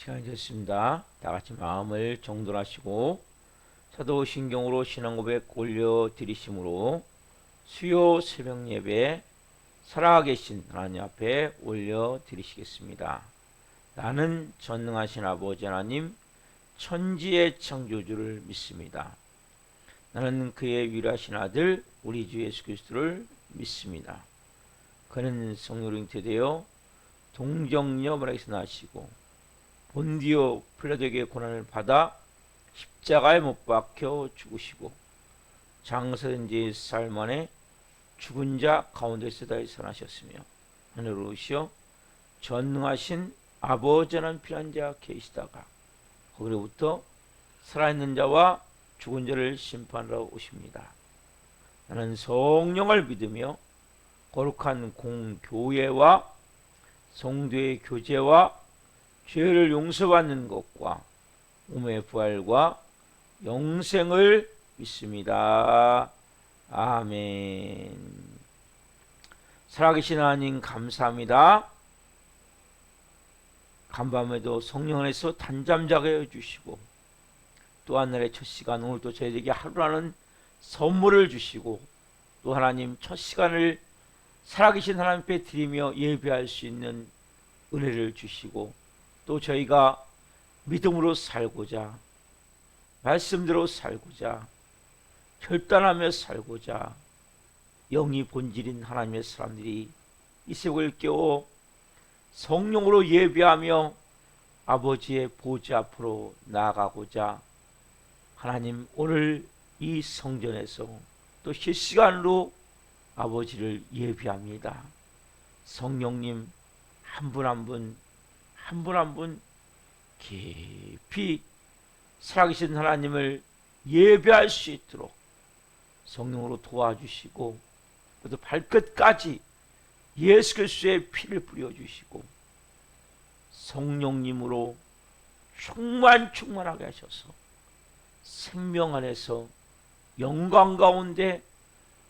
시간이 됐습니다. 다 같이 마음을 정돈하시고 사도신경으로 신앙고백 올려드리심으로 수요 새벽 예배 살아계신 하나님 앞에 올려드리시겠습니다. 나는 전능하신 아버지 하나님 천지의 창조주를 믿습니다. 나는 그의 위대하신 아들 우리 주 예수 그리스도를 믿습니다. 그는 성령으로 잉태되어 동정녀 마리아에서 나시고 본디오 필라도에게 고난을 받아 십자가에 못 박혀 죽으시고 장사된 지 사흘 만에 죽은 자 가운데서 다시 살아나셨으며 하늘로 오시어 전능하신 아버지라는 필요한 자 계시다가 거기로부터 살아있는 자와 죽은 자를 심판하러 오십니다. 나는 성령을 믿으며 거룩한 공교회와 성도의 교제와 죄를 용서받는 것과 몸의 부활과 영생을 믿습니다. 아멘. 살아계신 하나님 감사합니다. 간밤에도 성령 안에서 단잠자게 해주시고 또 하늘의 첫 시간 오늘도 저희에게 하루라는 선물을 주시고 또 하나님 첫 시간을 살아계신 하나님 앞에 드리며 예배할 수 있는 은혜를 주시고 또 저희가 믿음으로 살고자 말씀대로 살고자 결단하며 살고자 영이 본질인 하나님의 사람들이 이 세상을 깨워 성령으로 예배하며 아버지의 보좌 앞으로 나아가고자 하나님 오늘 이 성전에서 또 실시간으로 아버지를 예배합니다. 성령님 한 분 한 분 깊이 살아계신 하나님을 예배할 수 있도록 성령으로 도와주시고 또 발끝까지 예수 그리스도의 피를 뿌려주시고 성령님으로 충만하게 하셔서 생명 안에서 영광 가운데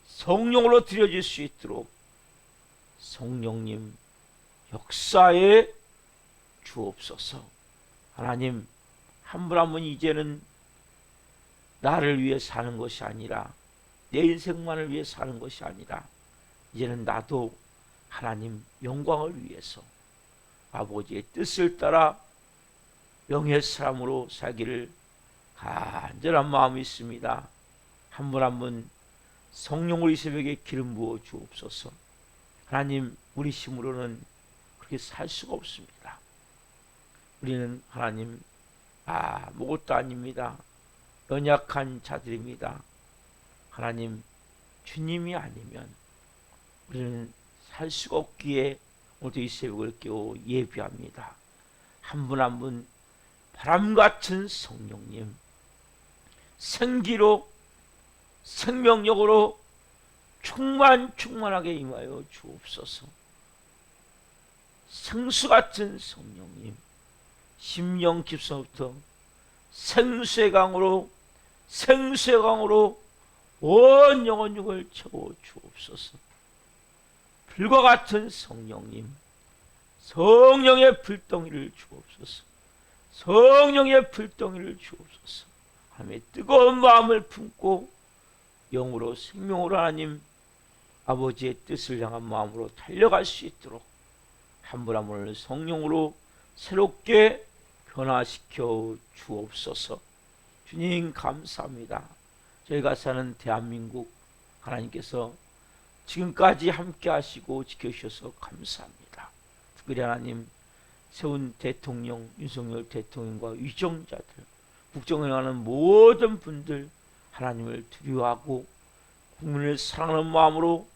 성령으로 드려질 수 있도록 성령님 역사에 주옵소서. 하나님 한 분 한 분 이제는 나를 위해 사는 것이 아니라 내 인생만을 위해 사는 것이 아니라 이제는 나도 하나님 영광을 위해서 아버지의 뜻을 따라 영의 사람으로 살기를 간절한 마음이 있습니다. 한 분 한 분 성령으로 이 새벽에 기름 부어 주옵소서. 하나님 우리 힘으로는 그렇게 살 수가 없습니다. 우리는 하나님 아무것도 아닙니다. 연약한 자들입니다. 하나님 주님이 아니면 우리는 살 수가 없기에 오늘도 이 새벽을 깨워 예비합니다. 한 분 한 분 바람같은 성령님 생기로 생명력으로 충만하게 임하여 주옵소서. 생수같은 성령님 심령 깊소부터 생수의 강으로 온 영혼 육을 채워 주옵소서. 불과 같은 성령님 성령의 불덩이를 주옵소서. 성령의 불덩이를 주옵소서. 하나님의 뜨거운 마음을 품고 영으로 생명으로 하나님 아버지의 뜻을 향한 마음으로 달려갈 수 있도록 한 분 한 분을 성령으로 새롭게 변화시켜 주옵소서. 주님 감사합니다. 저희가 사는 대한민국 하나님께서 지금까지 함께 하시고 지켜주셔서 감사합니다. 특별히 하나님 세운 대통령 윤석열 대통령과 위정자들 국정에 관한 모든 분들 하나님을 두려워하고 국민을 사랑하는 마음으로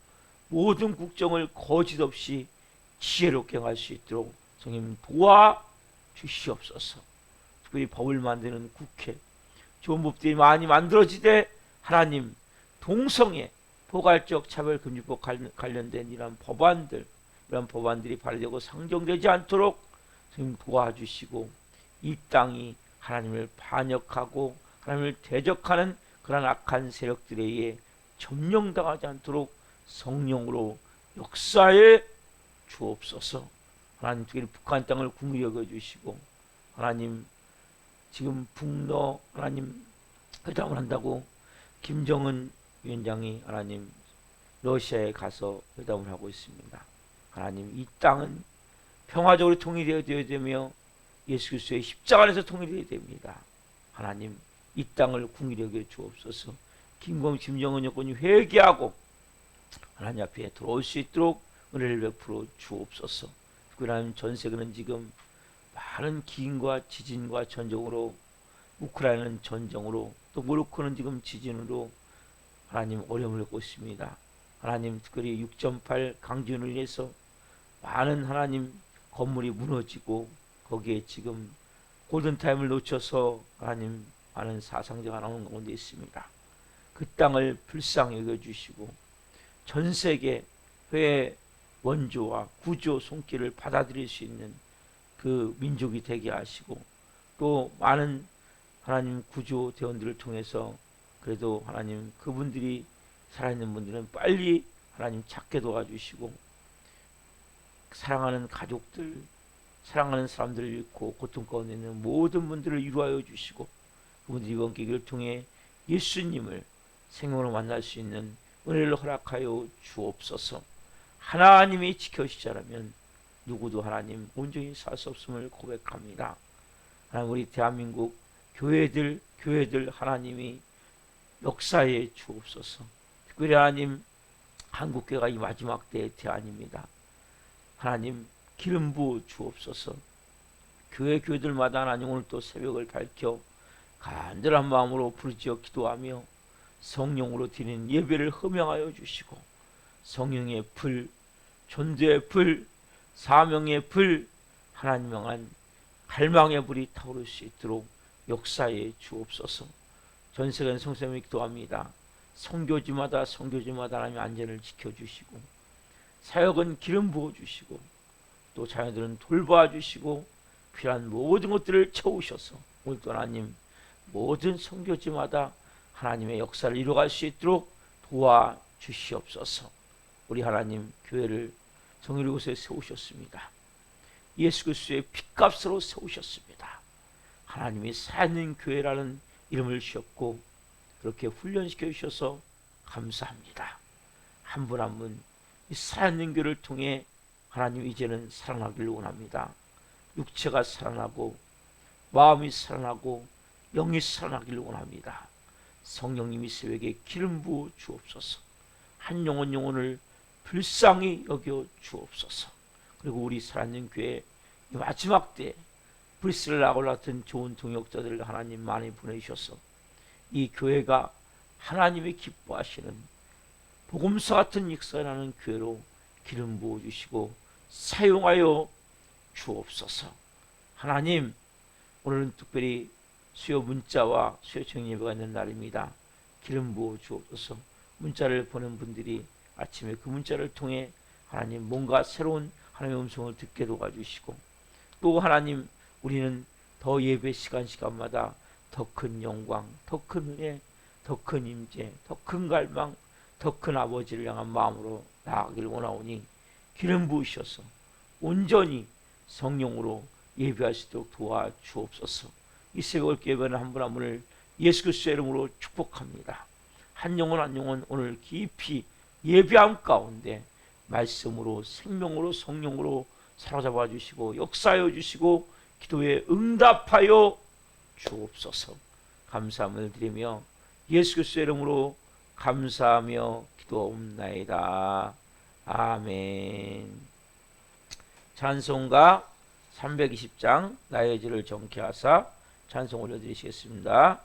모든 국정을 거짓 없이 지혜롭게 할 수 있도록 성님 도와주시옵소서. 특별히 법을 만드는 국회 좋은 법들이 많이 만들어지되 하나님 동성애 포괄적 차별금지법 관련된 이런 법안들이 발의되고 상정되지 않도록 성님 도와주시고 이 땅이 하나님을 반역하고 하나님을 대적하는 그런 악한 세력들에 의해 점령당하지 않도록 성령으로 역사에 주옵소서. 하나님 특히 북한 땅을 긍휼히 여겨주시고 하나님 지금 북러 하나님 회담을 한다고 김정은 위원장이 하나님 러시아에 가서 회담을 하고 있습니다. 하나님 이 땅은 평화적으로 통일되어야 되며 예수 그리스도의 십자가 안에서 통일되어야 됩니다. 하나님 이 땅을 궁일히 여겨 주옵소서. 김정은 여권이 회개하고 하나님 앞에 들어올 수 있도록 은혜를 베풀어 주옵소서. 하나님 전 세계는 지금 많은 기근과 지진과 전쟁으로, 우크라이나는 전쟁으로, 또 모로코는 지금 지진으로 하나님 어려움을 겪고 있습니다. 하나님 특별히 6.8 강진으로 인해서 많은 하나님 건물이 무너지고 거기에 지금 골든타임을 놓쳐서 하나님 많은 사상자가 나오는 가운데 있습니다. 그 땅을 불쌍히 여겨주시고 전 세계 회 원조와 구조 손길을 받아들일 수 있는 그 민족이 되게 하시고 또 많은 하나님 구조 대원들을 통해서 그래도 하나님 그분들이 살아있는 분들은 빨리 하나님 찾게 도와주시고 사랑하는 가족들, 사랑하는 사람들을 잃고 고통 가운데 있는 모든 분들을 위로하여 주시고 그분들이 이번 계기를 통해 예수님을 생명으로 만날 수 있는 은혜를 허락하여 주옵소서. 하나님이 지켜주시자라면 누구도 하나님 온전히 살 수 없음을 고백합니다. 하나님 우리 대한민국 교회들 하나님이 역사에 주옵소서. 특별히 하나님 한국교회가 이 마지막 때의 대안입니다. 하나님 기름 부어 주옵소서. 교회들마다 하나님 오늘 또 새벽을 밝혀 간절한 마음으로 부르짖어 기도하며 성령으로 드리는 예배를 허명하여 주시고 성령의 불, 전도의 불, 사명의 불, 하나님 향한 갈망의 불이 타오를 수 있도록 역사에 주옵소서. 전 세계 성도님이 기도합니다. 선교지마다 하나님 안전을 지켜주시고 사역은 기름 부어주시고 또 자녀들은 돌봐주시고 필요한 모든 것들을 채우셔서 오늘도 하나님 모든 선교지마다 하나님의 역사를 이루어갈 수 있도록 도와주시옵소서. 우리 하나님 교회를 정의로운 곳에 세우셨습니다. 예수 그리스도의 핏값으로 세우셨습니다. 하나님이 살아있는 교회라는 이름을 주셨고 그렇게 훈련시켜 주셔서 감사합니다. 한 분 한 분 이 살아있는 교회를 통해 하나님 이제는 살아나기를 원합니다. 육체가 살아나고 마음이 살아나고 영이 살아나기를 원합니다. 성령님이 새벽에 기름 부어 주옵소서. 한 영혼을 불쌍히 여겨 주옵소서. 그리고 우리 살아있는 교회 마지막 때 브리스를 아골라 같은 좋은 동역자들을 하나님 많이 보내주셔서 이 교회가 하나님이 기뻐하시는 복음서 같은 역사라는 교회로 기름 부어주시고 사용하여 주옵소서. 하나님 오늘은 특별히 수요 문자와 수요 청년 예배가 있는 날입니다. 기름 부어 주옵소서. 문자를 보낸 분들이 아침에 그 문자를 통해 하나님 뭔가 새로운 하나님의 음성을 듣게 도와주시고 또 하나님 우리는 더 예배 시간마다 더 큰 영광, 더 큰 은혜, 더 큰 임재, 더 큰 갈망, 더 큰 아버지를 향한 마음으로 나아가길 원하오니 기름 부으셔서 온전히 성령으로 예배할 수 있도록 도와주옵소서. 이 새벽 예배는 한 분 한 분을 예수 그리스도의 이름으로 축복합니다. 한 영혼 오늘 깊이 예배함 가운데 말씀으로 생명으로 성령으로 사로잡아 주시고 역사하여 주시고 기도에 응답하여 주옵소서. 감사함을 드리며 예수 그리스도의 이름으로 감사하며 기도옵나이다. 아멘. 찬송가 320장 나의 죄를 정케 하사 찬송 올려드리시겠습니다.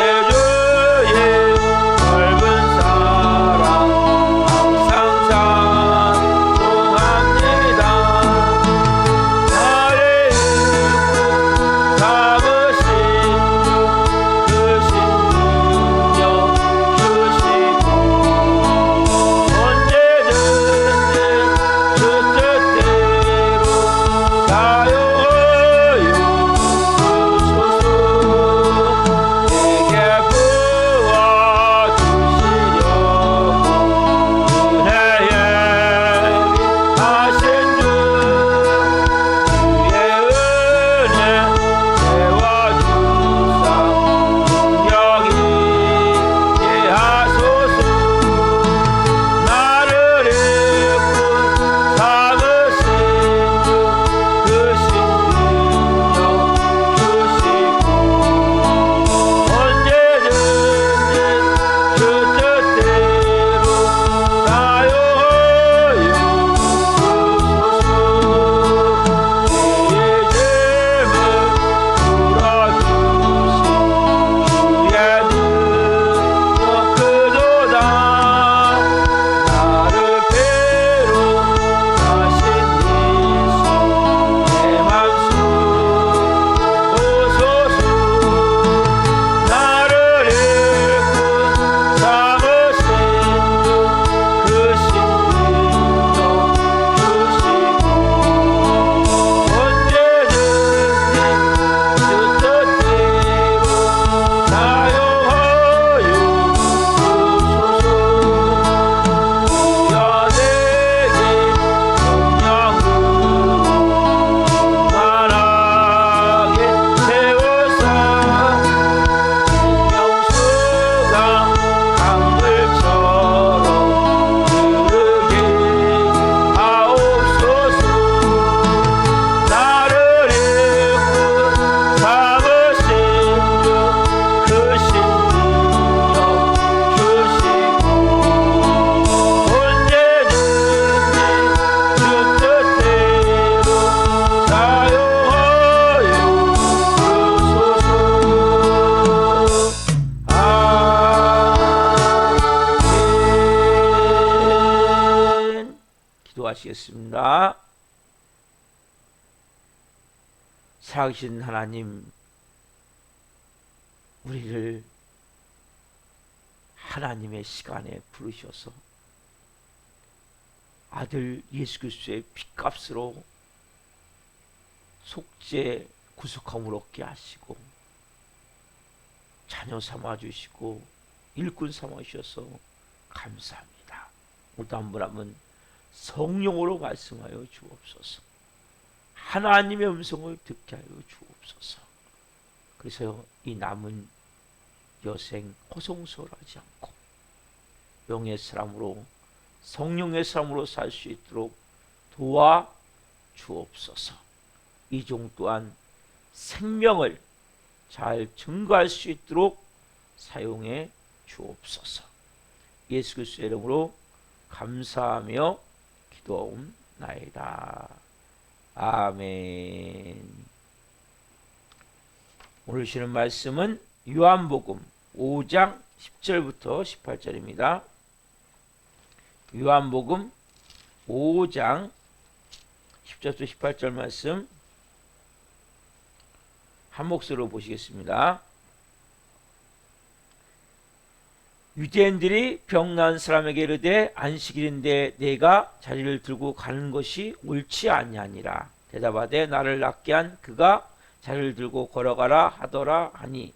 구세주의 넓은 기도하시겠습니다. 살아계신 하나님, 우리를 하나님의 시간에 부르셔서 아들 예수 그리스도의 핏값으로 속죄 구속함을 얻게 하시고 자녀 삼아주시고 일꾼 삼아주셔서 감사합니다. 오늘도 한 분 한 분 성령으로 말씀하여 주옵소서. 하나님의 음성을 듣게 하여 주옵소서. 그래서 이 남은 여생 허송소홀하지 않고 영의 사람으로 성령의 사람으로 살 수 있도록 도와 주옵소서. 이 종 또한 생명을 잘 증거할 수 있도록 사용해 주옵소서. 예수 그리스도의 이름으로 감사하며 기도하옵나이다. 아멘. 오늘 주시는 말씀은 요한복음 5장 10절부터 18절입니다. 요한복음 5장 10절부터 18절 말씀 한 목소리로 보시겠습니다. 유대인들이 병난 사람에게 이르되 안식일인데 내가 자리를 들고 가는 것이 옳지 아니하니라. 대답하되 나를 낫게 한 그가 자리를 들고 걸어가라 하더라 하니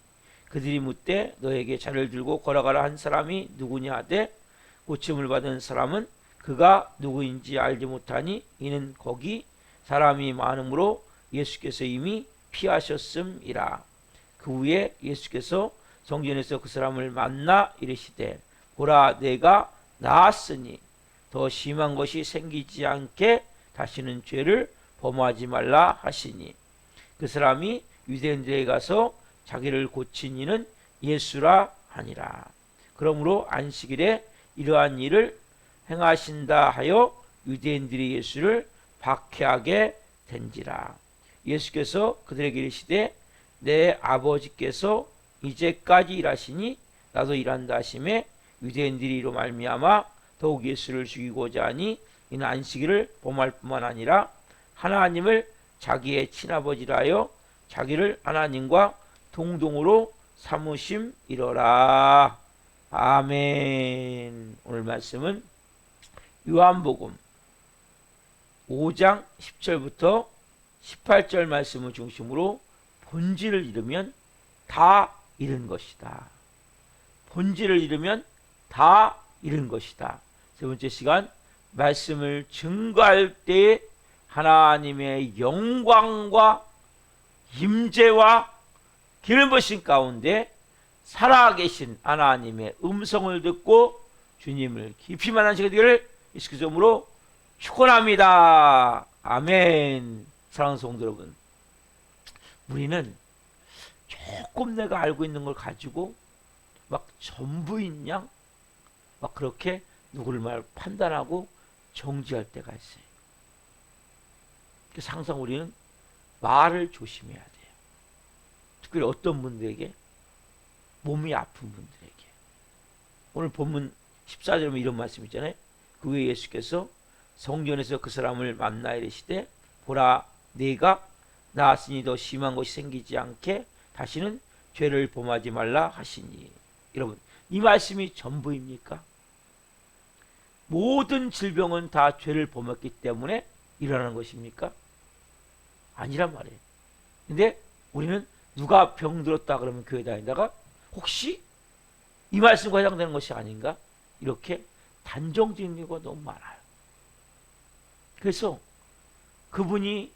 그들이 묻되 너에게 자리를 들고 걸어가라 한 사람이 누구냐 하되 고침을 받은 사람은 그가 누구인지 알지 못하니 이는 거기 사람이 많으므로 예수께서 이미 피하셨음이라. 그 후에 예수께서 성전에서 그 사람을 만나 이르시되 보라 내가 나았으니 더 심한 것이 생기지 않게 다시는 죄를 범하지 말라 하시니 그 사람이 유대인들에게 가서 자기를 고친 이는 예수라 하니라. 그러므로 안식일에 이러한 일을 행하신다 하여 유대인들이 예수를 박해하게 된지라. 예수께서 그들에게 이르시되 내 아버지께서 이제까지 일하시니 나도 일한다 하시매 유대인들이 이로 말미암아 더욱 예수를 죽이고자 하니 이는 안식일을 범할 뿐만 아니라 하나님을 자기의 친아버지라 하여 자기를 하나님과 동등으로 삼으심이로라. 아멘. 오늘 말씀은 요한복음 5장 10절부터 18절 말씀을 중심으로 본질을 잃으면 다 잃은 것이다. 본질을 잃으면 다 잃은 것이다. 세 번째 시간 말씀을 증거할 때 하나님의 영광과 임재와 기름 부으심 가운데 살아계신 하나님의 음성을 듣고 주님을 깊이 만난 시간 되기를 예수 그리스도 이름으로 축원합니다. 아멘. 사랑하는 성도 여러분, 우리는 조금 내가 알고 있는 걸 가지고 막 전부인 양 막 그렇게 누구를 말 판단하고 정지할 때가 있어요. 그래서 항상 우리는 말을 조심해야 돼요. 특별히 어떤 분들에게, 몸이 아픈 분들에게. 오늘 본문 14절에 이런 말씀 있잖아요. 그 후에 예수께서 성전에서 그 사람을 만나 이르시되 보라 네가 나았으니 더 심한 것이 생기지 않게 다시는 죄를 범하지 말라 하시니. 여러분, 이 말씀이 전부입니까? 모든 질병은 다 죄를 범했기 때문에 일어나는 것입니까? 아니란 말이에요. 근데 우리는 누가 병들었다 그러면 교회 다니다가 혹시 이 말씀과 해당되는 것이 아닌가? 이렇게 단정짓는 경우가 너무 많아요. 그래서 그분이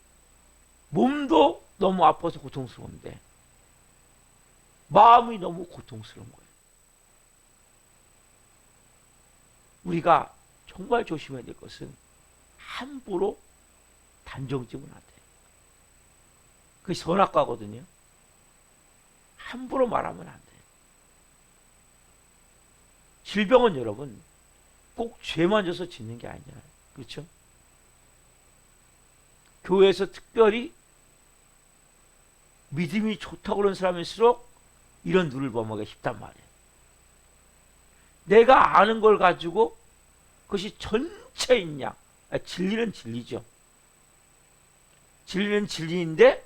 몸도 너무 아파서 고통스러운데 마음이 너무 고통스러운 거예요. 우리가 정말 조심해야 될 것은 함부로 단정짓으면 안 돼요. 그게 선악과거든요. 함부로 말하면 안 돼요. 질병은 여러분 꼭 죄만 져서 짓는 게 아니잖아요. 그렇죠? 교회에서 특별히 믿음이 좋다고 그러는 사람일수록 이런 누를 범하기가 쉽단 말이에요. 내가 아는 걸 가지고 그것이 전체인 양 진리는 진리죠. 진리는 진리인데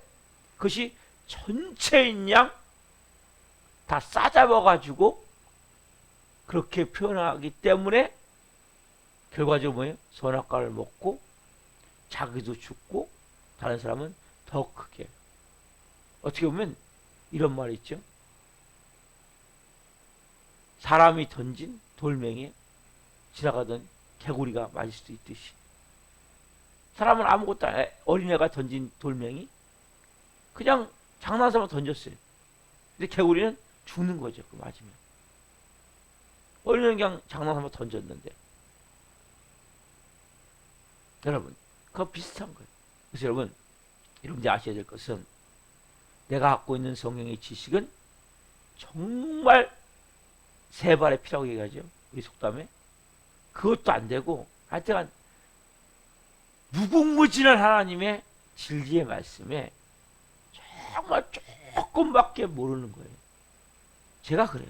그것이 전체인 양 다 싸잡아가지고 그렇게 표현하기 때문에 결과적으로 뭐예요? 선악과를 먹고 자기도 죽고 다른 사람은 더 크게. 어떻게 보면 이런 말이 있죠. 사람이 던진 돌멩이에 지나가던 개구리가 맞을 수도 있듯이 사람은 아무것도 안 해. 어린애가 던진 돌멩이 그냥 장난삼아 던졌어요. 근데 개구리는 죽는 거죠. 그 맞으면. 어린애는 그냥 장난삼아 던졌는데. 여러분 그거 비슷한 거예요. 그래서 여러분들이 아셔야 될 것은 내가 갖고 있는 성경의 지식은 정말 세 발의 피라고 얘기하죠. 우리 속담에. 그것도 안 되고 하여튼 무궁무진한 하나님의 진리의 말씀에 정말 조금밖에 모르는 거예요. 제가 그래요.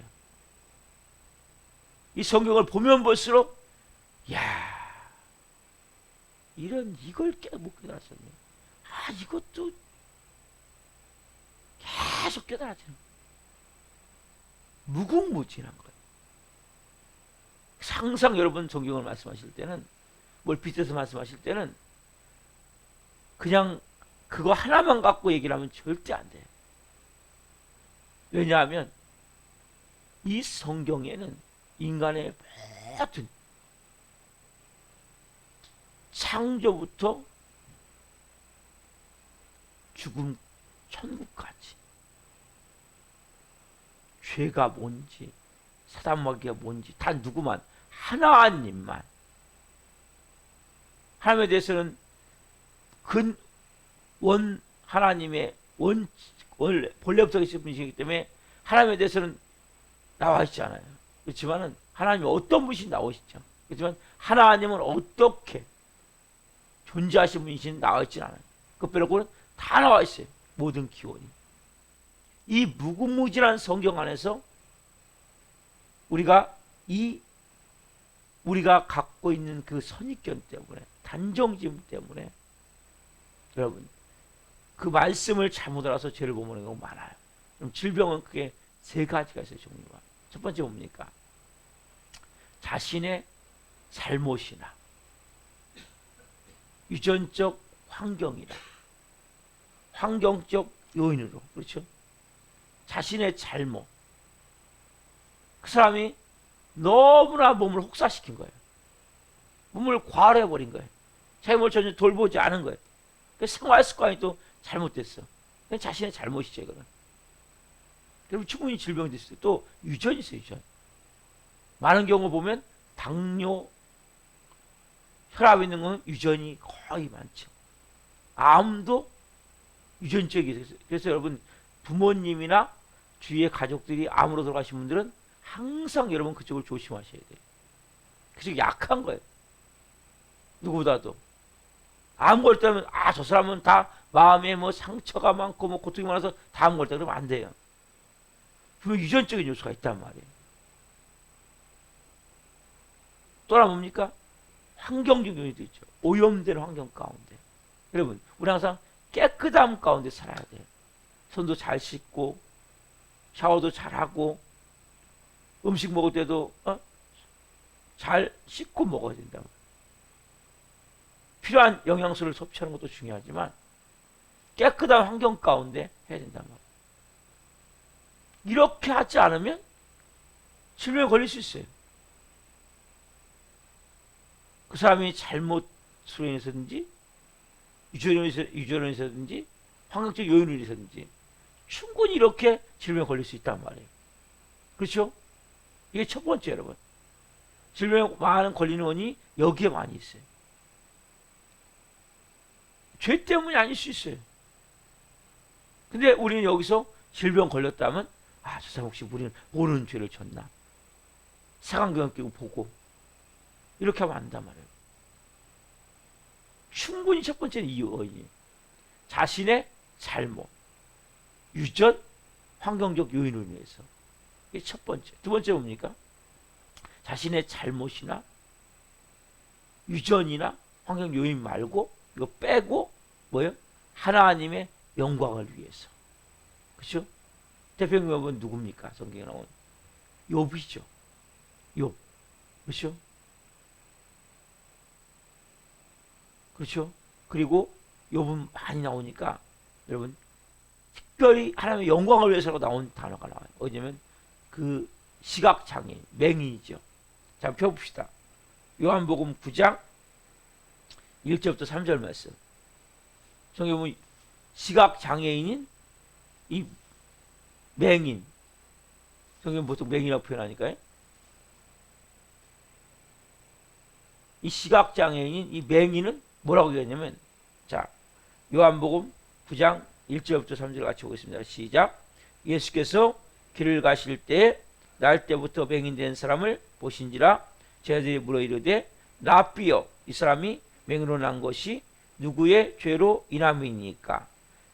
이 성경을 보면 볼수록 야 이걸 못 깨달았었네. 이것도 계속 깨달아지는 거예요. 무궁무진한 거예요. 항상 여러분 성경을 말씀하실 때는 뭘 빗대서 말씀하실 때는 그냥 그거 하나만 갖고 얘기를 하면 절대 안 돼요. 왜냐하면 이 성경에는 인간의 모든 창조부터 죽음, 천국까지 죄가 뭔지 사단마귀가 뭔지 다 누구만 하나님만 하나님에 대해서는 근원 하나님의 원래 본래부터 계신 분이시기 때문에 하나님에 대해서는 나와 있지 않아요. 그렇지만은 하나님이 어떤 분이신지 나와 있죠. 그렇지만 하나님은 어떻게 존재하신 분이신지 나와 있지 않아요. 그 빼놓고는 다 나와 있어요. 모든 기원이. 이 무궁무진한 성경 안에서 우리가 갖고 있는 그 선입견 때문에 단정지음 때문에 여러분 그 말씀을 잘못 알아서 죄를 범하는 경우가 많아요. 그럼 질병은 크게 세 가지가 있어요. 종류가. 첫 번째 뭡니까? 자신의 잘못이나 유전적 환경이나 환경적 요인으로 그렇죠? 자신의 잘못 그 사람이 너무나 몸을 혹사시킨 거예요. 몸을 과로해버린 거예요. 자기 몸을 전혀 돌보지 않은 거예요. 그 생활 습관이 또 잘못됐어. 그냥 자신의 잘못이죠, 이거는. 그리고 충분히 질병이 됐어요. 또 유전이 있어요, 유전. 많은 경우 보면 당뇨, 혈압 있는 건 유전이 거의 많죠. 암도 유전적이 있어요. 그래서 여러분 부모님이나 주위의 가족들이 암으로 돌아가신 분들은 항상 여러분 그쪽을 조심하셔야 돼요. 그쪽 약한 거예요. 누구보다도. 암 걸렸다면 저 사람은 다 마음에 뭐 상처가 많고 뭐 고통이 많아서 다 암 걸렸다 그러면 안 돼요. 분명 유전적인 요소가 있단 말이에요. 또 하나 뭡니까? 환경적 요인도 있죠. 오염된 환경 가운데. 여러분 우리 항상 깨끗함 가운데 살아야 돼요. 손도 잘 씻고 샤워도 잘하고 음식 먹을 때도 잘 씻고 먹어야 된다. 필요한 영양소를 섭취하는 것도 중요하지만 깨끗한 환경 가운데 해야 된단 말이에요. 이렇게 하지 않으면 질병에 걸릴 수 있어요. 그 사람이 잘못으로 인해서든지 유전으로 인해서든지 환경적 요인으로 인해서든지 충분히 이렇게 질병에 걸릴 수 있단 말이에요. 그렇죠? 이게 첫 번째 여러분. 질병에 많은 걸리는 원인이 여기에 많이 있어요. 죄 때문이 아닐 수 있어요. 근데 우리는 여기서 질병 걸렸다면 저 사람 혹시 우리는 모르는 죄를 졌나? 색안경 끼고 보고 이렇게 하면 안 된단 말이에요. 충분히 첫 번째는 이 원인이에요. 자신의 잘못, 유전, 환경적 요인으로 인해서. 이게 첫 번째. 두 번째 뭡니까? 자신의 잘못이나 유전이나 환경 요인 말고 이거 빼고 뭐예요? 하나님의 영광을 위해서. 그렇죠? 대표님은 누굽니까? 성경에 나온 욥이죠. 욥. 그렇죠? 그렇죠? 그리고 욥은 많이 나오니까 여러분 특별히 하나님의 영광을 위해서로 나온 단어가 나와요. 어디냐면 그 시각장애인, 맹인이죠. 자, 펴봅시다. 요한복음 9장 1절부터 3절 말씀. 성경에 보면 시각장애인인 이 맹인. 성경은 보통 맹인이라고 표현하니까요. 이 시각장애인인 이 맹인은 뭐라고 얘기했냐면, 자, 요한복음 9장 1절부터 3절 같이 보겠습니다. 시작. 예수께서 길을 가실 때에 날 때부터 맹인된 사람을 보신지라. 제자들이 물어 이르되 랍비여, 이 사람이 맹인으로 난 것이 누구의 죄로 인함이니까?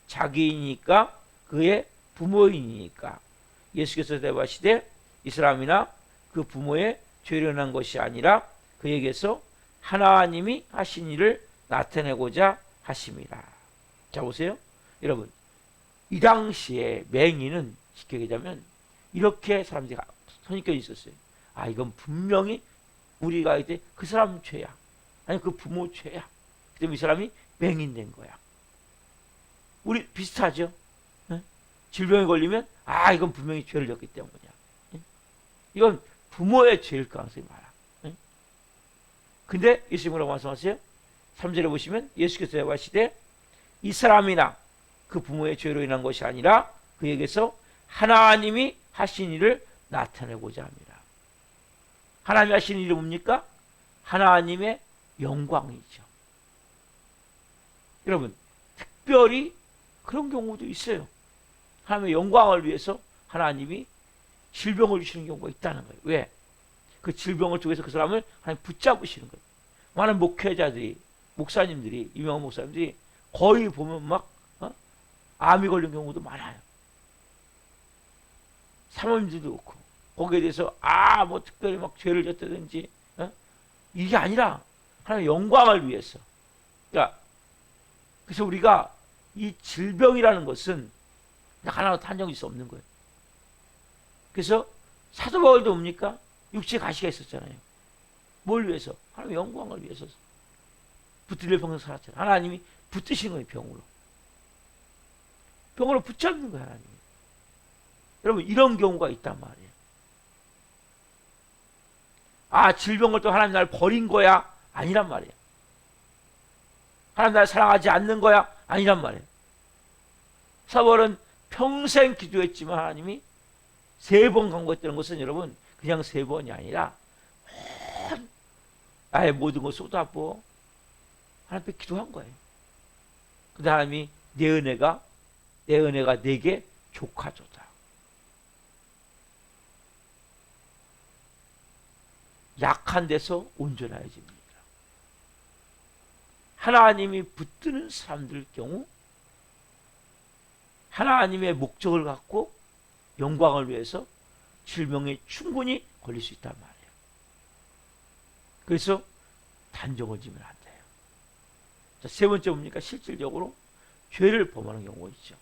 자기이니까? 그의 부모이니까? 예수께서 대답하시되 이 사람이나 그 부모의 죄로 난 것이 아니라 그에게서 하나님이 하신 일을 나타내고자 하심이라. 자, 보세요. 여러분, 이 당시에 맹인은 쉽게 얘기하자면 이렇게 사람들이 선입견이 있었어요. 아, 이건 분명히 우리가 이제 그 사람 죄야. 아니, 그 부모 죄야. 그때문에 이 사람이 맹인된 거야. 우리 비슷하죠? 네? 질병에 걸리면 아, 이건 분명히 죄를 졌기 때문이야. 네? 이건 부모의 죄일 가능성이 많아. 네? 근데 예수님이 뭐라고 말씀하세요? 3절에 보시면 예수께서 대답하시되 이 사람이나 그 부모의 죄로 인한 것이 아니라 그에게서 하나님이 하신 일을 나타내고자 합니다. 하나님이 하신 일이 뭡니까? 하나님의 영광이죠. 여러분, 특별히 그런 경우도 있어요. 하나님의 영광을 위해서 하나님이 질병을 주시는 경우가 있다는 거예요. 왜? 그 질병을 통해서 그 사람을 하나님 붙잡으시는 거예요. 많은 목회자들이, 목사님들이, 유명한 목사님들이 거의 보면 막 암이 걸린 경우도 많아요. 사모님들도 그렇고 거기에 대해서 뭐 특별히 막 죄를 졌다든지 이게 아니라 하나님의 영광을 위해서. 그러니까 그래서 우리가 이 질병이라는 것은 하나로 단정질 수 없는 거예요. 그래서 사도 바울도 뭡니까? 육체에 가시가 있었잖아요. 뭘 위해서? 하나님의 영광을 위해서 붙들려 평생 살았잖아요. 하나님이 붙드신 거예요. 병으로 붙잡는 거예요. 하나님이. 여러분, 이런 경우가 있단 말이에요. 아, 질병을 또 하나님 나를 버린 거야? 아니란 말이에요. 하나님 나를 사랑하지 않는 거야? 아니란 말이에요. 사월은 평생 기도했지만 하나님이 3번 간구했다는 것은 여러분 그냥 3번이 아니라 나의 모든 걸 쏟아부어 하나님 앞에 기도한 거예요. 근데 하나님이 내 은혜가 내게 족하도다. 약한 데서 온전해집니다. 하나님이 붙드는 사람들 경우 하나님의 목적을 갖고 영광을 위해서 질병에 충분히 걸릴 수 있단 말이에요. 그래서 단정을 지면 안 돼요. 자, 3번째 뭡니까? 실질적으로 죄를 범하는 경우가 있죠.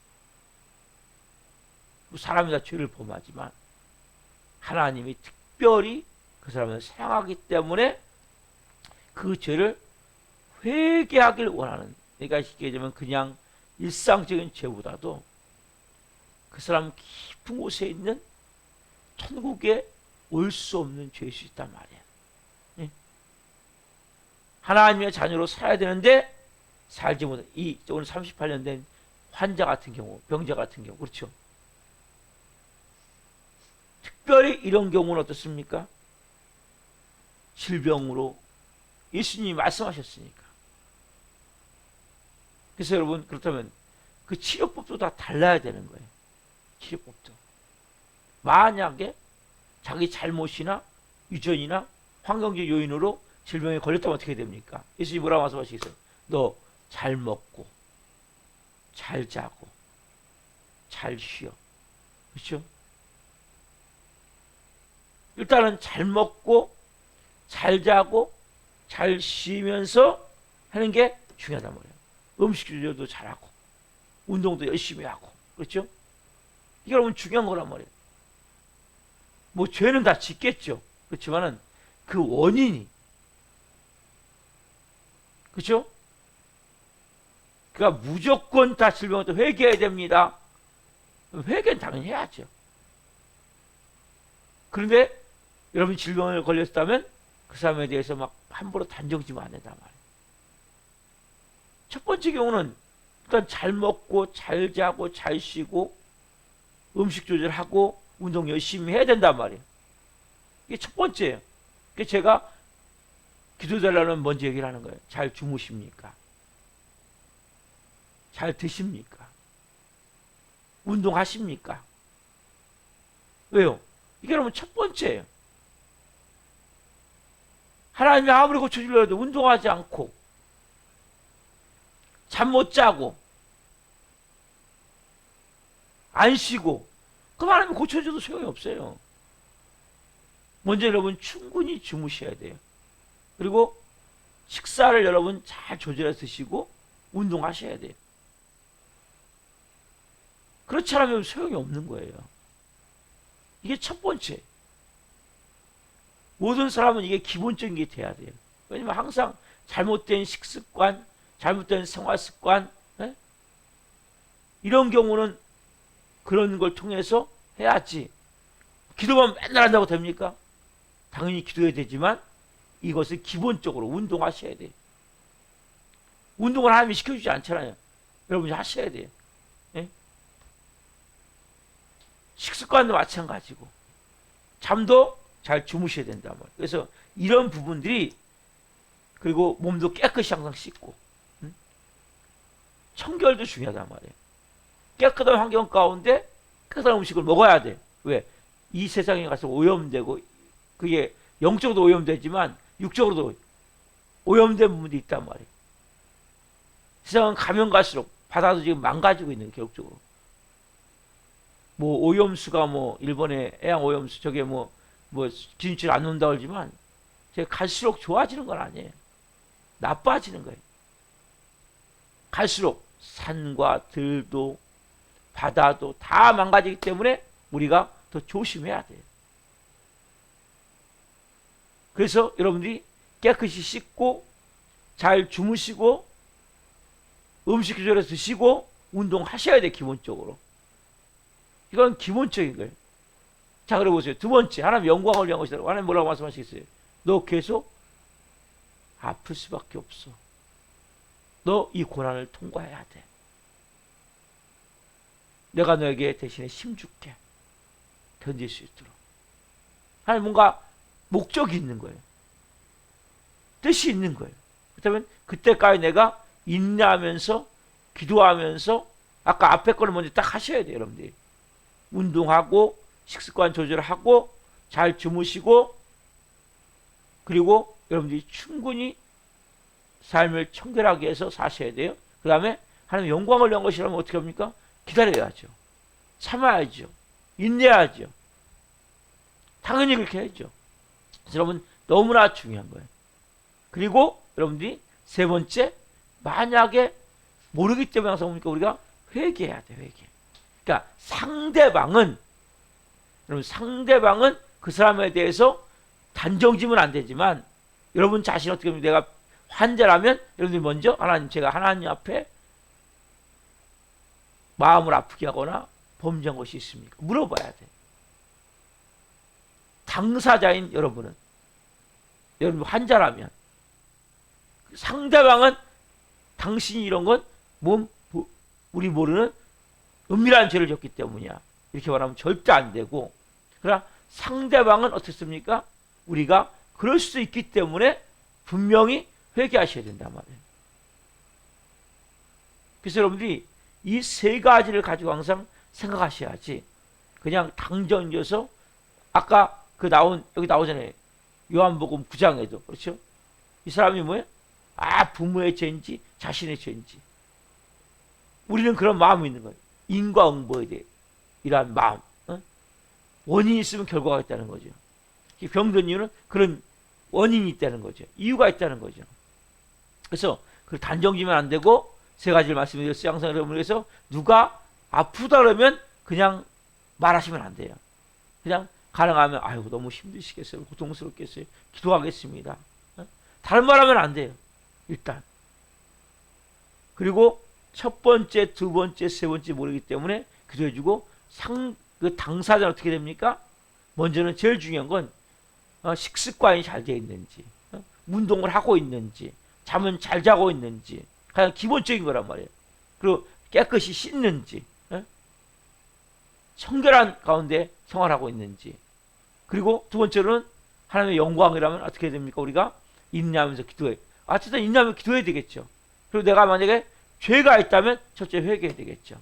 사람이 다 죄를 범하지만 하나님이 특별히 그 사람을 사랑하기 때문에 그 죄를 회개하길 원하는, 그러니까 쉽게 얘기하면 그냥 일상적인 죄보다도 그 사람 깊은 곳에 있는 천국에 올 수 없는 죄일 수 있단 말이에요. 네? 하나님의 자녀로 살아야 되는데 살지 못한 오늘 38년 된 환자 같은 경우, 병자 같은 경우, 그렇죠? 특별히 이런 경우는 어떻습니까? 질병으로 예수님이 말씀하셨으니까. 그래서 여러분, 그렇다면 그 치료법도 다 달라야 되는 거예요. 치료법도. 만약에 자기 잘못이나 유전이나 환경적 요인으로 질병에 걸렸다면 어떻게 됩니까? 예수님이 뭐라고 말씀하시겠어요? 너 잘 먹고 잘 자고 잘 쉬어. 그렇죠? 일단은 잘 먹고 잘 자고 잘 쉬면서 하는 게 중요하단 말이에요. 음식 조절도 잘하고 운동도 열심히 하고 그렇죠? 이게 여러분 중요한 거란 말이에요. 뭐 죄는 다 짓겠죠. 그렇지만은 그 원인이 그렇죠? 그러니까 무조건 다 질병부터 회개해야 됩니다. 회개는 당연히 해야죠. 그런데 여러분이 질병을 걸렸다면 그 사람에 대해서 막 함부로 단정지면 안 된단 말이에요. 첫 번째 경우는 일단 잘 먹고 잘 자고 잘 쉬고 음식 조절하고 운동 열심히 해야 된단 말이에요. 이게 첫 번째예요. 그래서 제가 기도달라는 먼저 얘기를 하는 거예요. 잘 주무십니까? 잘 드십니까? 운동하십니까? 왜요? 이게 여러분 첫 번째예요. 하나님이 아무리 고쳐주려 해도 운동하지 않고 잠 못 자고 안 쉬고 그럼 하나님 고쳐줘도 소용이 없어요. 먼저 여러분 충분히 주무셔야 돼요. 그리고 식사를 여러분 잘 조절해서 드시고 운동하셔야 돼요. 그렇지 않으면 소용이 없는 거예요. 이게 첫 번째. 모든 사람은 이게 기본적인 게 돼야 돼요. 왜냐면 항상 잘못된 식습관, 잘못된 생활습관, 이런 경우는 그런 걸 통해서 해야지. 기도만 맨날 한다고 됩니까? 당연히 기도해야 되지만 이것을 기본적으로 운동하셔야 돼요. 운동을 하나님이 시켜주지 않잖아요. 여러분이 하셔야 돼요. 예? 식습관도 마찬가지고 잠도 잘 주무셔야 된단 말이에요. 그래서 이런 부분들이 그리고 몸도 깨끗이 항상 씻고 청결도 중요하단 말이에요. 깨끗한 환경 가운데 깨끗한 음식을 먹어야 돼. 왜? 이 세상에 가서 오염되고 그게 영적으로도 오염되지만 육적으로도 오염된 부분이 있단 말이에요. 세상은 가면 갈수록 바다도 지금 망가지고 있는 결국적으로. 뭐 오염수가 뭐 일본의 해양 오염수 저게 뭐 기준치를 안 놓는다고 하지만 제가 갈수록 좋아지는 건 아니에요. 나빠지는 거예요. 갈수록 산과 들도 바다도 다 망가지기 때문에 우리가 더 조심해야 돼요. 그래서 여러분들이 깨끗이 씻고 잘 주무시고 음식 조절해서 드시고 운동하셔야 돼요. 기본적으로. 이건 기본적인 거예요. 자, 그래 보세요. 두 번째, 하나님 영광을 위한 것이다. 하나님 뭐라고 말씀하시겠어요? 너 계속 아플 수밖에 없어. 너 이 고난을 통과해야 돼. 내가 너에게 대신에 힘줄게. 견딜 수 있도록. 하나님 뭔가 목적이 있는 거예요. 뜻이 있는 거예요. 그렇다면 그때까지 내가 인내하면서 기도하면서 아까 앞에 거를 먼저 딱 하셔야 돼요. 여러분들이. 운동하고 식습관 조절하고 잘 주무시고 그리고 여러분들이 충분히 삶을 청결하게 해서 사셔야 돼요. 그 다음에 하나님 영광을 위한 것이라면 어떻게 합니까? 기다려야죠. 참아야죠. 인내해야죠. 당연히 그렇게 해야죠. 그래서 여러분 너무나 중요한 거예요. 그리고 여러분들이 세 번째, 만약에 모르기 때문에 항상 보니까 우리가 회개해야 돼. 회개. 그러니까 상대방은 그 사람에 대해서 단정지면 안 되지만 여러분 자신 어떻게 보면 내가 환자라면 여러분들이 먼저 제가 하나님 앞에 마음을 아프게 하거나 범죄한 것이 있습니까? 물어봐야 돼. 당사자인 여러분 환자라면 상대방은 당신이 이런 건 우리 모르는 은밀한 죄를 졌기 때문이야. 이렇게 말하면 절대 안 되고, 그러나 상대방은 어떻습니까? 우리가 그럴 수 있기 때문에 분명히 회개하셔야 된단 말이에요. 그래서 여러분들이 이 세 가지를 가지고 항상 생각하셔야지 그냥 당정져서 아까 여기 나오잖아요. 요한복음 9장에도 그렇죠? 이 사람이 뭐예요? 부모의 죄인지 자신의 죄인지 우리는 그런 마음이 있는 거예요. 인과응보에 대해 이러한 마음. 원인이 있으면 결과가 있다는 거죠. 병든 이유는 그런 원인이 있다는 거죠. 이유가 있다는 거죠. 그래서 그 단정지면 안 되고 세 가지를 말씀드렸어요. 항상 여러분께서 누가 아프다 그러면 그냥 말하시면 안 돼요. 그냥 가능하면 아유 너무 힘드시겠어요. 고통스럽겠어요. 기도하겠습니다. 다른 말 하면 안 돼요. 일단. 그리고 첫 번째, 두 번째, 세 번째 모르기 때문에 기도해주고 그 당사자는 어떻게 됩니까? 먼저는 제일 중요한 건 식습관이 잘 되어 있는지, 운동을 하고 있는지, 잠은 잘 자고 있는지, 가장 기본적인 거란 말이에요. 그리고 깨끗이 씻는지, 청결한 가운데 생활하고 있는지. 그리고 두 번째로는 하나님의 영광이라면 어떻게 됩니까? 우리가 인내하면서 기도해. 어쨌든 인내하면서 기도해야 되겠죠. 그리고 내가 만약에 죄가 있다면 첫째 회개해야 되겠죠.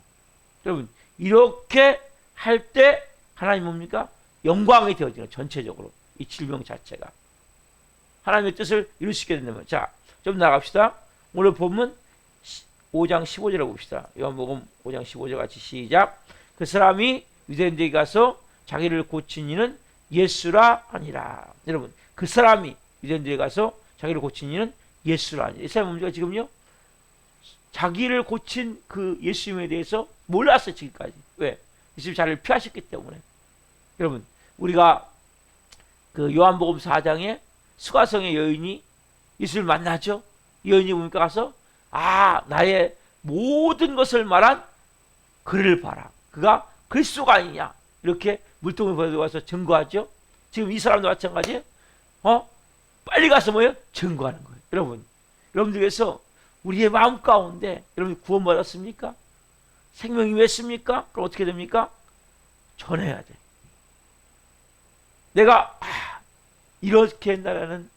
여러분 이렇게 할 때 하나님 뭡니까? 영광이 되어지는 전체적으로 이 질병 자체가 하나님의 뜻을 이루시게 된다면 자, 좀 나갑시다. 오늘 보면 5장 15절을 봅시다. 요한복음 5장 15절 같이 시작. 그 사람이 유대인들에게 가서 자기를 고친 이는 예수라 아니라. 여러분 그 사람이 유대인들에게 가서 자기를 고친 이는 예수라 아니라. 이 사람이 뭡니까? 지금요 자기를 고친 그 예수님에 대해서 몰랐어요 지금까지. 왜? 예수님 자리를 피하셨기 때문에. 여러분 우리가 그 요한복음 4장에 수가성의 여인이 예수를 만나죠. 이 여인이 뭡니까? 가서 나의 모든 것을 말한 그를 봐라. 그가 그리스도가 아니냐. 이렇게 물동을 보내서 증거하죠. 지금 이 사람도 마찬가지예요. 빨리 가서 뭐예요? 증거하는 거예요. 여러분들께서 우리의 마음 가운데 여러분 구원받았습니까? 생명이 맺습니까? 그럼 어떻게 됩니까? 전해야 돼. 내가 이렇게 옛날에는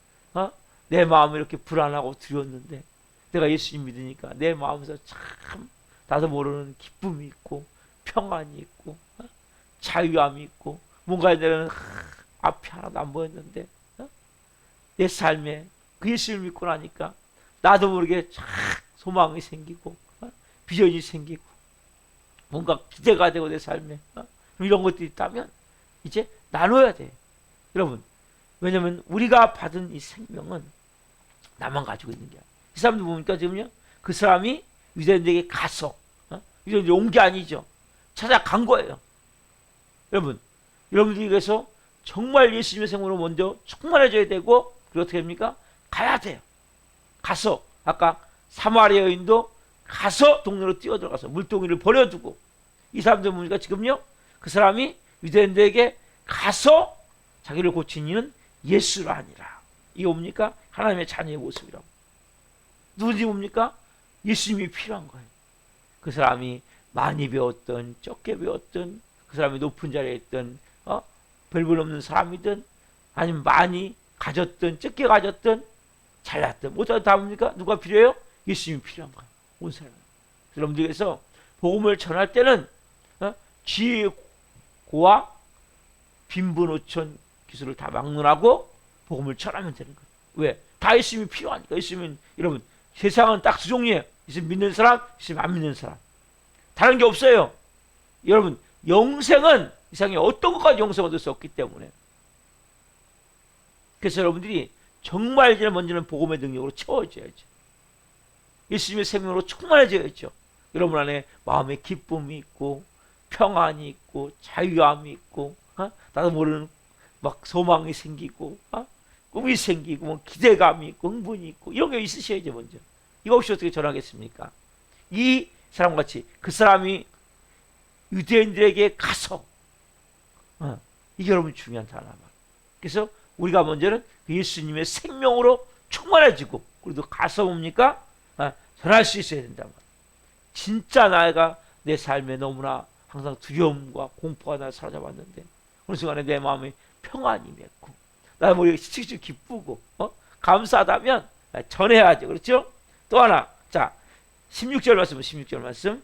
내 마음이 이렇게 불안하고 두려웠는데 내가 예수님 믿으니까 내 마음에서 참 나도 모르는 기쁨이 있고 평안이 있고 자유함이 있고 뭔가 내는 앞이 하나도 안 보였는데 내 삶에 그 예수를 믿고 나니까 나도 모르게 참 소망이 생기고 비전이 생기고 뭔가 기대가 되고 내 삶에 이런 것들이 있다면 이제 나눠야 돼. 여러분 왜냐면 우리가 받은 이 생명은 나만 가지고 있는 게 아니야. 이 사람들 보니까 지금요 그 사람이 유대인들에게 가서 유대인들이 온 게 아니죠. 찾아간 거예요. 여러분들이 그래서 정말 예수님의 생명으로 먼저 충만해져야 되고 그리고 어떻게 됩니까? 가야 돼요. 가서 아까 사마리아 여인도 가서 동네로 뛰어들어가서 물동이를 버려두고 이 사람들 보니까 지금요 그 사람이 유대인들에게 가서 자기를 고친 이는 예수가 아니라. 이게 뭡니까? 하나님의 자녀의 모습이라고. 누군지 뭡니까? 예수님이 필요한 거예요. 그 사람이 많이 배웠던 적게 배웠던 그 사람이 높은 자리에 있던 별볼 없는 사람이든 아니면 많이 가졌던 적게 가졌던 잘났던 모두 다 뭡니까? 누가 필요해요? 예수님이 필요한 거예요. 온 사람. 여러분들께서 복음을 전할 때는 지혜의 고와 빈부노천 기술을 다 막론하고 복음을 전하면 되는 거예요. 왜? 다 예수님이 필요하니까. 예수님은 여러분 세상은 딱 두 종류예요. 예수님 믿는 사람, 예수님 안 믿는 사람. 다른 게 없어요. 여러분 영생은 이상에 어떤 것까지 영생 얻을 수 없기 때문에. 그래서 여러분들이 정말 먼저는 복음의 능력으로 채워져야죠. 예수님의 생명으로 충만해져야죠. 여러분 안에 마음의 기쁨이 있고 평안이 있고 자유함이 있고 나도 모르는 막 소망이 생기고 꿈이 생기고 뭐 기대감이 있고 흥분이 있고 이런 게 있으셔야죠. 먼저 이거 없이 어떻게 전하겠습니까? 이 사람같이 그 사람이 유대인들에게 가서 이게 여러분 중요한 단어만. 그래서 우리가 먼저는 그 예수님의 생명으로 충만해지고 그래도 가서 뭡니까? 전할 수 있어야 된단 말이에요. 진짜 내가 내 삶에 너무나 항상 두려움과 공포가 날 사로잡았는데 어느 순간에 내 마음에 평안이 맺고 나 모르게 씩씩 기쁘고 감사하다면 전해야죠. 그렇죠? 또 하나 자 16절 말씀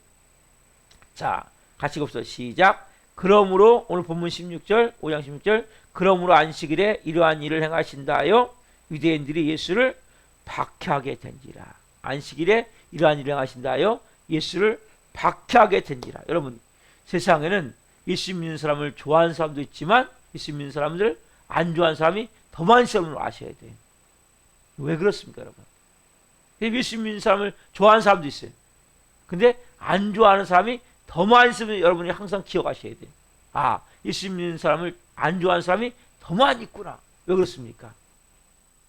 자 같이 봅시다. 시작. 그러므로 오늘 본문 16절 5장 16절 그러므로 안식일에 이러한 일을 행하신다 하여 유대인들이 예수를 박해하게 된지라. 안식일에 이러한 일을 행하신다 하여 예수를 박해하게 된지라. 여러분 세상에는 예수 믿는 사람을 좋아하는 사람도 있지만 예수 믿는 사람들 안 좋아하는 사람이 더 많은 사람을 아셔야 돼요. 왜 그렇습니까 여러분? 예수 믿는 사람을 좋아하는 사람도 있어요. 근데 안 좋아하는 사람이 더 많이 있으면 여러분이 항상 기억하셔야 돼요. 아, 예수 믿는 사람을 안 좋아하는 사람이 더 많이 있구나. 왜 그렇습니까?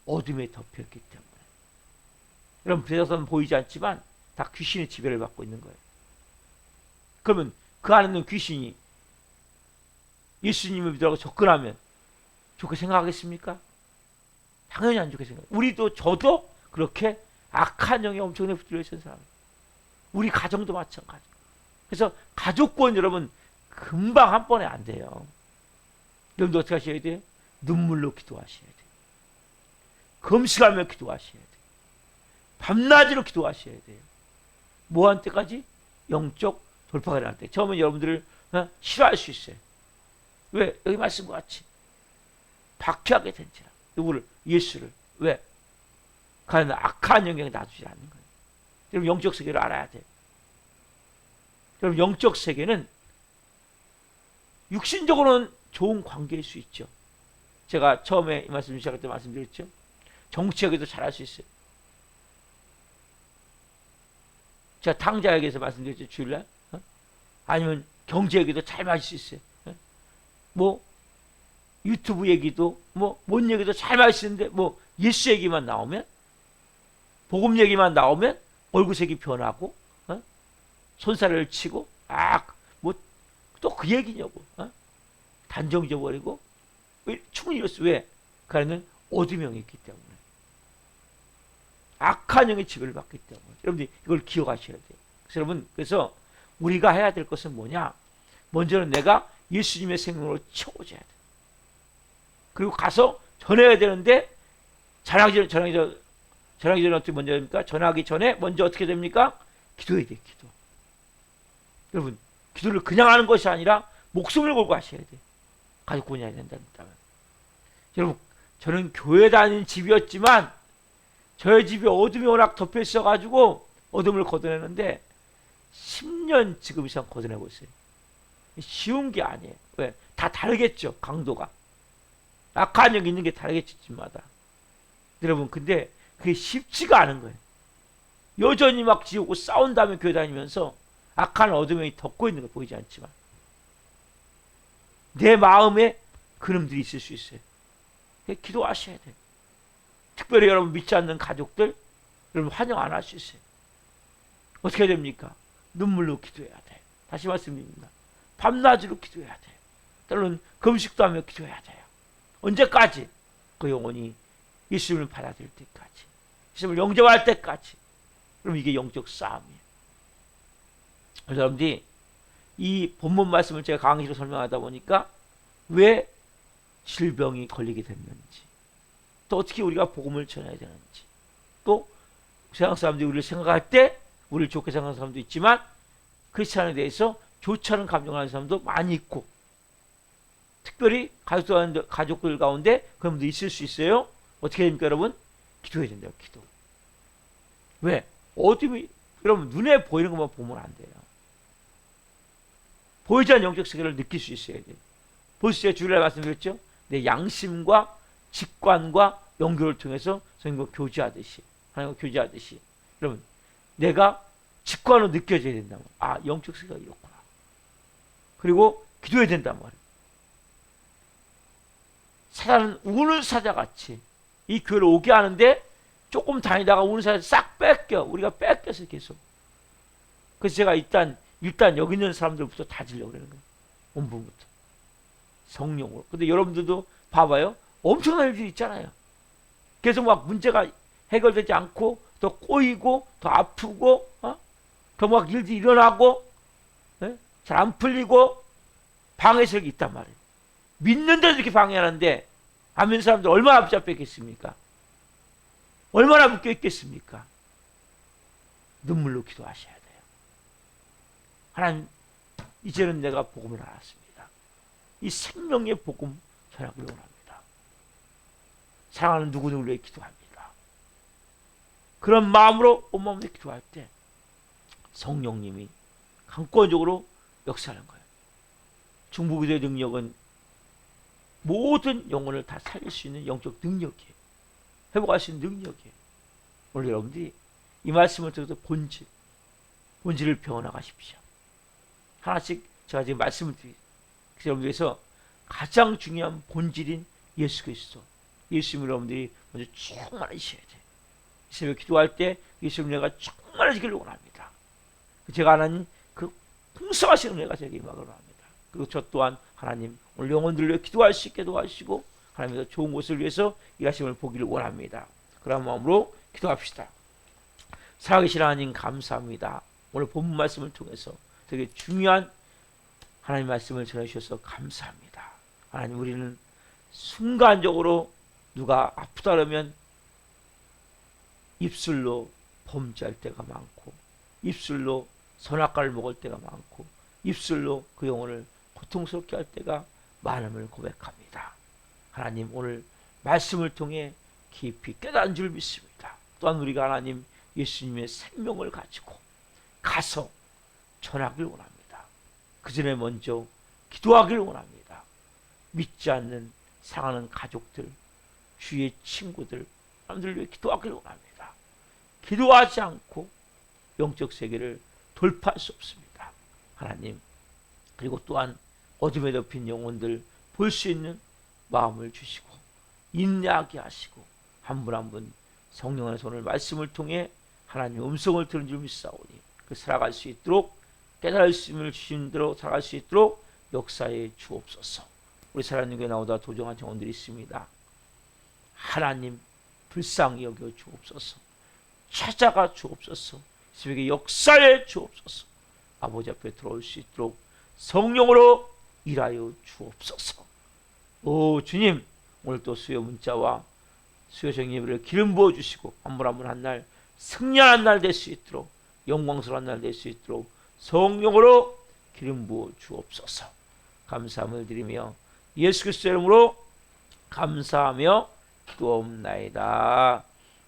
어둠에 덮였기 때문에. 여러분, 세상에서는 보이지 않지만 다 귀신의 지배를 받고 있는 거예요. 그러면 그 안에 있는 귀신이 예수님을 믿으라고 접근하면 좋게 생각하겠습니까? 당연히 안 좋게 생각해요. 우리도, 저도 그렇게 악한 영에 엄청나게 붙들려 있는 사람. 우리 가정도 마찬가지. 그래서 가족권 여러분 금방 한 번에 안 돼요. 여러분도 어떻게 하셔야 돼요? 눈물로 기도하셔야 돼요. 금식하며 기도하셔야 돼요. 밤낮으로 기도하셔야 돼요. 뭐한 때까지? 영적 돌파가 일어날 때. 처음엔 여러분들을 싫어할 수 있어요. 왜? 여기 말씀과 같이 박해하게 된지라. 누구를? 예수를. 왜? 가는 악한 영향에 놔두지 않는 거예요. 여러분 영적 세계를 알아야 돼요. 여러분 영적 세계는 육신적으로는 좋은 관계일 수 있죠. 제가 처음에 이 말씀 시작할 때 말씀드렸죠. 정치에게도 잘할 수 있어요. 제가 탕자에게서 말씀드렸죠. 주일날. 아니면 경제 얘기도 잘 마실 수 있어요. 뭐 유튜브 얘기도 뭔 얘기도 잘 마시는데 예수 얘기만 나오면, 복음 얘기만 나오면 얼굴색이 변하고 손살을 치고 또 그 얘기냐고 단정 잊어버리고 충분히 이랬어. 왜? 그 안에는 어둠의 영이 있기 때문에, 악한 영의 지배를 받기 때문에. 여러분들 이걸 기억하셔야 돼요. 그래서 여러분, 그래서 우리가 해야 될 것은 뭐냐? 먼저는 내가 예수님의 생명으로 채워져야 돼. 그리고 가서 전해야 되는데, 전하기 전에 어떻게 먼저 됩니까? 전하기 전에 먼저 어떻게 됩니까? 기도해야 돼. 기도. 여러분, 기도를 그냥 하는 것이 아니라 목숨을 걸고 하셔야 돼. 가족 구원해야 된다면. 여러분, 저는 교회 다니는 집이었지만 저희 집이 어둠이 워낙 덮여 있어가지고 어둠을 걷어내는데 10년 지금 이상 걷어내고 있어요. 쉬운 게 아니에요. 왜? 다 다르겠죠. 강도가. 악한 영이 있는 게 다르겠죠. 집마다. 여러분, 근데 그게 쉽지가 않은 거예요. 여전히 막 지우고 싸운 다음에 교회 다니면서 악한 어둠이 덮고 있는 거 보이지 않지만 내 마음에 그놈들이 있을 수 있어요. 기도하셔야 돼요. 특별히 여러분 믿지 않는 가족들, 여러분 환영 안 할 수 있어요. 어떻게 해야 됩니까? 눈물로 기도해야 돼. 다시 말씀드립니다. 밤낮으로 기도해야 돼요. 때로는 금식도 하며 기도해야 돼요. 언제까지? 그 영혼이 예수님을 받아들일 때까지, 예수님을 영접할 때까지. 그럼 이게 영적 싸움이에요. 그래서 여러분들이 이 본문 말씀을 제가 강의로 설명하다 보니까 왜 질병이 걸리게 됐는지, 또 어떻게 우리가 복음을 전해야 되는지, 또 세상 사람들이 우리를 생각할 때 우리를 좋게 생각하는 사람도 있지만 크리스찬에 대해서 좋지 않은 감정을 하는 사람도 많이 있고, 특별히 가족들 가운데 그런 분도 있을 수 있어요. 어떻게 됩니까 여러분? 기도해야 된다요. 기도. 왜? 어둠이, 여러분 눈에 보이는 것만 보면 안 돼요. 보이지 않는 영적 세계를 느낄 수 있어야 돼요. 벌써 제가 주일날 말씀드렸죠. 내 양심과 직관과 연결을 통해서 성령과 교제하듯이, 하나님과 교제하듯이, 여러분 내가 직관으로 느껴져야 된다면, 아, 영적 세계가 이렇구나. 그리고 기도해야 된단 말이에요. 사단은 우는 사자같이 이 교회를 오게 하는데 조금 다니다가 우는 사자 싹 뺏겨. 우리가 뺏겨서 계속. 그래서 제가 일단 여기 있는 사람들부터 다지려고 그러는 거예요. 온분부터. 성령으로. 근데 여러분들도 봐봐요. 엄청난 일들이 있잖아요. 계속 막 문제가 해결되지 않고 더 꼬이고 더 아프고 더 막 일들이 일어나고 잘 안 풀리고 방해석이 있단 말이에요. 믿는데도 이렇게 방해하는데 안 믿는 사람들 얼마나 붙잡혀 있겠습니까? 얼마나 묶여 있겠습니까? 눈물로 기도하셔야 돼요. 하나님, 이제는 내가 복음을 알았습니다. 이 생명의 복음 전하기를 원합니다. 사랑하는 누구누구를 위해 기도합니다. 그런 마음으로 온마음으로 기도할 때 성령님이 강권적으로 역사하는 거예요. 중보기도의 능력은 모든 영혼을 다 살릴 수 있는 영적 능력이에요. 회복할 수 있는 능력이에요. 오늘 여러분들이 이 말씀을 통해서 본질을 배워나가십시오. 하나씩 제가 지금 말씀을 드리겠습니다. 여러분들께서 가장 중요한 본질인 예수 그리스도, 예수님을 여러분들이 먼저 충만하셔야 돼요. 이 새벽 기도할 때 예수님 내가 충만해지기를 원합니다. 제가 하나님 그 풍성하신 은혜가 제게 임하기를 원합니다. 그리고 저 또한 하나님 오늘 영혼들을 위해 기도할 수 있게 도와주시고 하나님께서 좋은 곳을 위해서 일하심을 보기를 원합니다. 그런 마음으로 기도합시다. 살아계신 하나님 감사합니다. 오늘 본문 말씀을 통해서 되게 중요한 하나님 말씀을 전해주셔서 감사합니다. 하나님, 우리는 순간적으로 누가 아프다 그러면 입술로 범죄할 때가 많고, 입술로 선악과를 먹을 때가 많고, 입술로 그 영혼을 고통스럽게 할 때가 많음을 고백합니다. 하나님, 오늘 말씀을 통해 깊이 깨달은 줄 믿습니다. 또한 우리가 하나님 예수님의 생명을 가지고 가서 전하길 원합니다. 그 전에 먼저 기도하길 원합니다. 믿지 않는 사랑하는 가족들, 주위의 친구들, 사람들을 위해 기도하길 원합니다. 기도하지 않고 영적 세계를 돌파할 수 없습니다. 하나님, 그리고 또한 어둠에 덮인 영혼들 볼 수 있는 마음을 주시고 인내하게 하시고 한 분 한 분 성령의 손을 말씀을 통해 하나님의 음성을 들은 줄 믿사오니 그 살아갈 수 있도록 깨달을 수 있음을 주신 대로 살아갈 수 있도록 역사에 주옵소서. 우리 살아있는 교회 나오다 도정한 영혼들이 있습니다. 하나님 불쌍히 여겨 주옵소서. 찾아가 주옵소서. 새벽에 역사에 주옵소서. 아버지 앞에 들어올 수 있도록 성령으로 일하여 주옵소서. 오 주님, 오늘 또 수요 문자와 수요 정예배를 기름 부어 주시고 한 분 한 분 한 날 승리한 날 될 수 있도록, 영광스러운 날 될 수 있도록 성령으로 기름 부어 주옵소서. 감사함을 드리며 예수 그리스도의 이름으로 감사하며 기도옵나이다.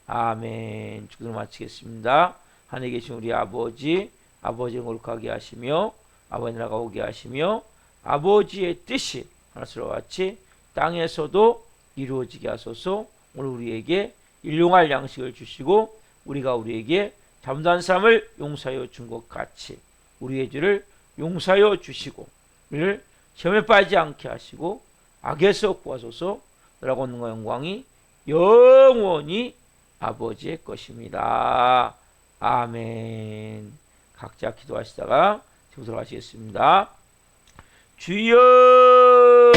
아멘. 기도를 마치겠습니다. 하늘에 계신 우리 아버지, 아버지를 거룩하게 하시며 아버지 나라가 오게 하시며 아버지의 뜻이 하늘과 같이 땅에서도 이루어지게 하소서. 오늘 우리에게 일용할 양식을 주시고 우리가 우리에게 잘못한 사람을 용서하여 준 것 같이 우리의 죄를 용서하여 주시고 우리를 시험에 빠지지 않게 하시고 악에서 구하소서. 라고 하는 영광이 영원히 아버지의 것입니다. 아멘. 각자 기도하시다가 지금 들어가시겠습니다. 주여